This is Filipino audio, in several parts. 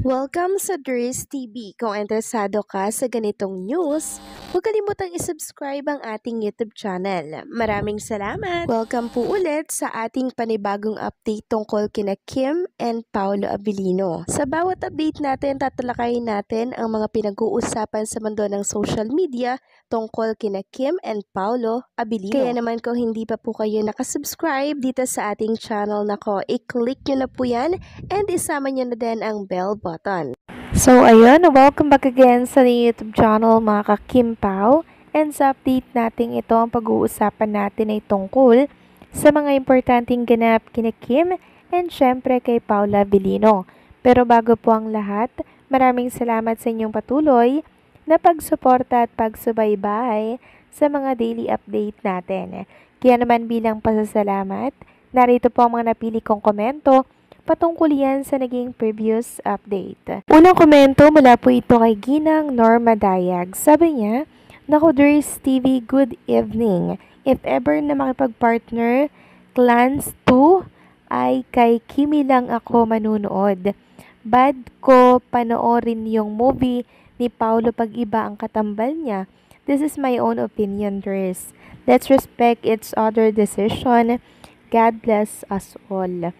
Welcome sa Dries TV. Kung interesado ka sa ganitong news, huwag kalimutang isubscribe ang ating YouTube channel. Maraming salamat! Welcome po ulit sa ating panibagong update tungkol kina Kim and Paolo Abilino. Sa bawat update natin, tatalakayin natin ang mga pinag-uusapan sa mundo ng social media tungkol kina Kim and Paolo Abilino. Kaya naman kung hindi pa po kayo nakasubscribe dito sa ating channel nako, i-click nyo na po yan and isama nyo na din ang bell button. So ayun, welcome back again sa YouTube channel mga ka-Kim Pao. And sa update natin ito, ang pag-uusapan natin ay tungkol sa mga importanteng ganap kina Kim and syempre kay Paolo Abilino. Pero bago po ang lahat, maraming salamat sa inyong patuloy na pagsuporta at pagsubaybay sa mga daily update natin. Kaya naman bilang pasasalamat, narito po ang mga napili kong komento patungkol yan sa naging previous update. Unang komento mula po ito kay Ginang Norma Dayag. Sabi niya, "Naku Dries TV, good evening. If ever na makipag-partner, Clans 2 ay kay Kimi lang ako manunood. Bad ko panoorin yung movie ni Paolo pag iba ang katambal niya. This is my own opinion, Dries. Let's respect each other decision. God bless us all."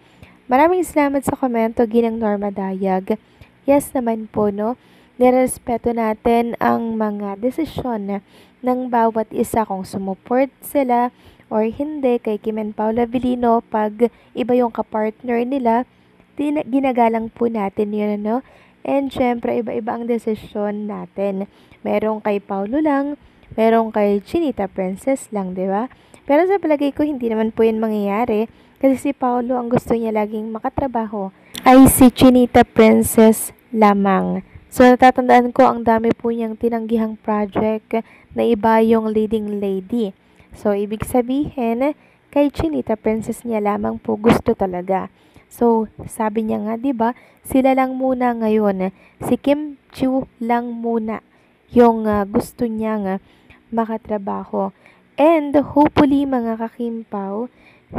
Maraming salamat sa komento, Ginang Norma Dayag. Yes naman po, no? Nirespeto natin ang mga desisyon ng bawat isa kung sumuport sila or hindi kay Kim and Paolo Abilino pag iba yung kapartner nila. Ginagalang po natin yun, no? And syempre, iba-iba ang desisyon natin. Merong kay Paolo lang, merong kay Chinita Princess lang, di ba? Pero sa palagay ko, hindi naman po yan mangyayari. Kasi si Paolo ang gusto niya laging makatrabaho ay si Chinita Princess lamang. So natatandaan ko ang dami po niyang tinanggihang project na iba yung leading lady. So ibig sabihin kay Chinita Princess niya lamang po gusto talaga. So sabi niya nga 'di ba, sila lang muna ngayon. Si Kim Chiu lang muna yung gusto niyang makatrabaho. And hopefully mga ka-Kim Pao,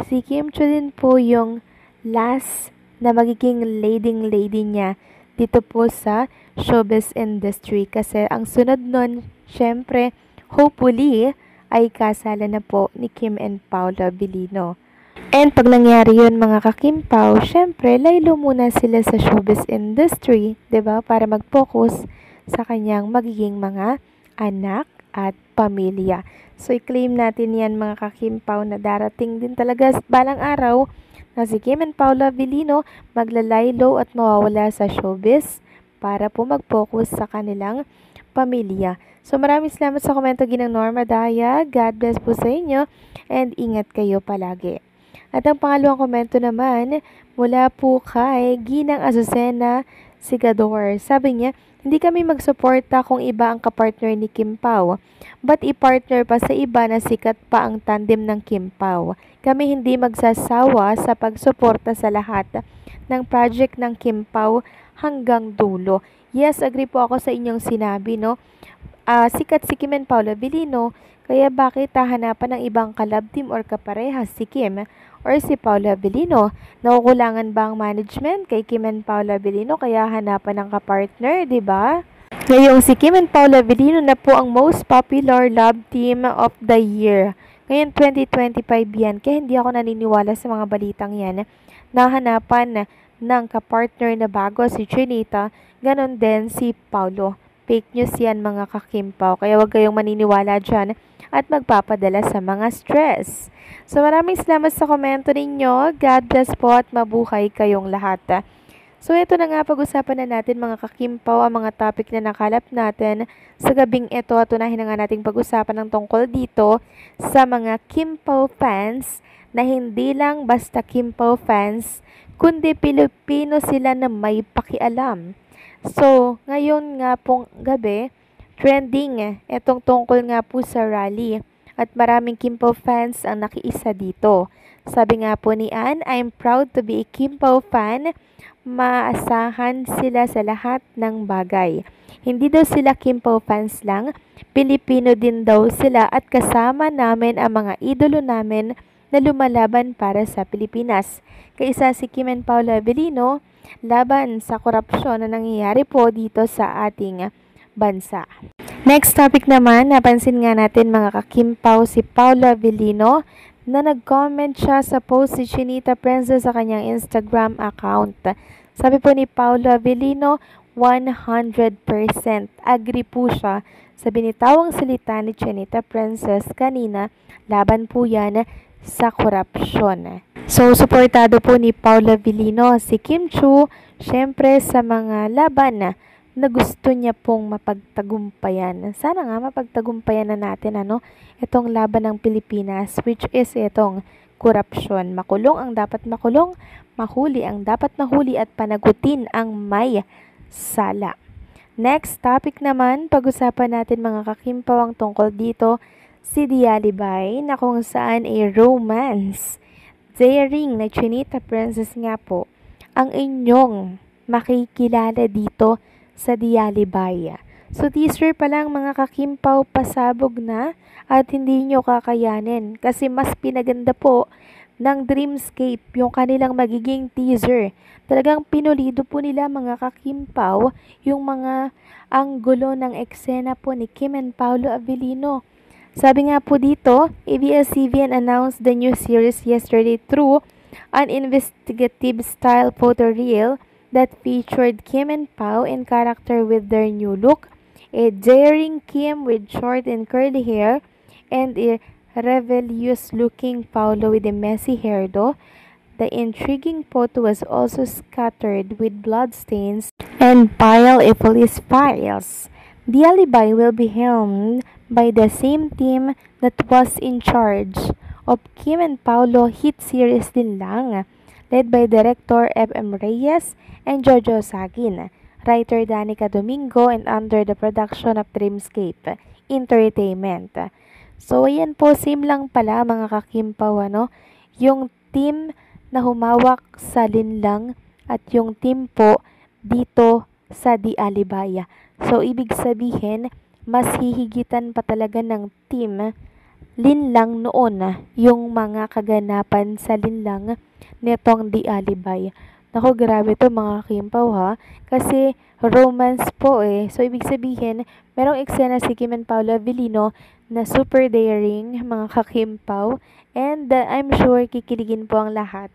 si Kim Chiu din po yung last na magiging leading lady niya dito po sa showbiz industry. Kasi ang sunod nun, syempre, hopefully, ay kasala na po ni Kim and Paolo Abilino. And pag nangyari yun mga ka-Kim Pao, syempre, laylo muna sila sa showbiz industry, 'di ba? Para mag-focus sa kanyang magiging mga anak at pamilya. So, i-claim natin yan mga ka-Kim Pao na darating din talaga balang araw na si Kim and Paolo Abilino maglalaylo at mawawala sa showbiz para po mag-focus sa kanilang pamilya. So, maraming salamat sa komento, Ginang Norma Daya. God bless po sa inyo and ingat kayo palagi. At ang pangalawang komento naman mula po kay Ginang Azucena Sigador. Sabi niya, "Hindi kami magsuporta kung iba ang kapartner ni Kim Pao. Ba't i-partner pa sa iba na sikat pa ang tandem ng Kim Pao? Kami hindi magsasawa sa pagsuporta sa lahat ng project ng Kim Pao hanggang dulo." Yes, agree po ako sa inyong sinabi, no? Sikat si Kim and Paolo Abilino, kaya bakit hahanapan ng ibang collab team or kaparehas si Kim or si Paolo Abilino? Nakukulangan ba ang management kay Kim and Paolo Abilino kaya hanapan ng kapartner, di ba? Ngayong si Kim and Paolo Abilino na po ang most popular love team of the year. Ngayon 2025 yan, kaya hindi ako naniniwala sa mga balitang yan. Nahanapan ng kapartner na bago si Chinita, ganon din si Paolo. Fake news yan mga ka-Kim Pao, kaya huwag kayong maniniwala dyan at magpapadala sa mga stress. So maraming salamat sa komento ninyo. God bless po at mabuhay kayong lahat. So ito na nga, pag-usapan na natin mga ka-Kim Pao ang mga topic na nakalap natin sa gabing ito at unahin na nga nating pag-usapan ng tungkol dito sa mga Kim Pao fans na hindi lang basta Kim Pao fans kundi Pilipino sila na may pakialam. So, ngayon nga pong gabi, trending itong tungkol nga po sa rally at maraming Kim Pao fans ang nakiisa dito. Sabi nga po ni Ann, "I'm proud to be a Kim Pao fan. Maasahan sila sa lahat ng bagay. Hindi daw sila Kim Pao fans lang, Pilipino din daw sila at kasama namin ang mga idolo namin na lumalaban para sa Pilipinas." Kaisa si Kim and Paolo Abilino laban sa korupsyon na nangyayari po dito sa ating bansa. Next topic naman, napansin nga natin mga kakimpaw si Paula Avellino na nag-comment siya sa post si Chinita Princess sa kanyang Instagram account. Sabi po ni Paula Avellino, 100% agree po siya sa binitawang salita ni Chinita Princess kanina, laban po yan sa korupsyon. So, suportado po ni Paula Avellino si Kim Chiu, syempre sa mga laban na gusto niya pong mapagtagumpayan. Sana nga mapagtagumpayan na natin itong laban ng Pilipinas, which is itong korupsyon. Makulong ang dapat makulong, mahuli ang dapat mahuli at panagutin ang may sala. Next topic naman, pag-usapan natin mga kakimpaw ang tungkol dito si Dialibay na kung saan a romance daring na Chinita Princess nga po ang inyong makikilala dito sa Dialibay. So teaser pa lang mga kakimpaw, pasabog na at hindi nyo kakayanin kasi mas pinaganda po ng Dreamscape yung kanilang magiging teaser. Talagang pinulido po nila mga kakimpaw yung mga anggulo ng eksena po ni Kim and Paolo Avellino. Sabi nga po dito, ABS-CBN announced the new series yesterday through an investigative style photo reel that featured Kim and Pao in character with their new look, a daring Kim with short and curly hair, and a rebellious-looking Paolo with a messy hairdo. The intriguing photo was also scattered with bloodstains and pile of police files. The alibi will be helmed by the same team that was in charge of Kim and Paolo hit series din lang, led by director F.M. Reyes and Jojo Sagin, writer Danica Domingo, and under the production of Dreamscape Entertainment. So, ayan po, same lang pala mga kakimpaw, yung team na humawak sa Linlang at yung team po dito sa Di Alibaya. So, ibig sabihin, mas hihigitan pa talaga ng team Linlang noon yung mga kaganapan sa Linlang nitong Di Alibay. Naku, grabe to mga kimpaw ha. Kasi romance po eh. So, ibig sabihin, merong eksena si Kim and Paolo Avellino na super daring mga kakimpaw. And I'm sure kikiligin po ang lahat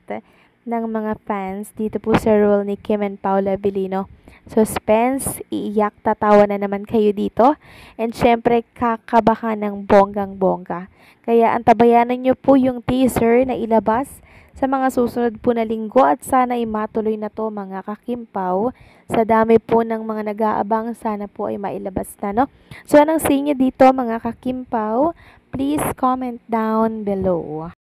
ng mga fans dito po sa role ni Kim and Paolo Avellino. Suspense, iiyak, tatawa na naman kayo dito. And syempre, kakabahan ng bonggang-bongga. Kaya antabayanan nyo po yung teaser na ilabas sa mga susunod po na linggo at sana ay matuloy na to mga kakimpaw. Sa dami po ng mga nag-aabang, sana po ay mailabas na, So anong sa inyo dito mga kakimpaw? Please comment down below.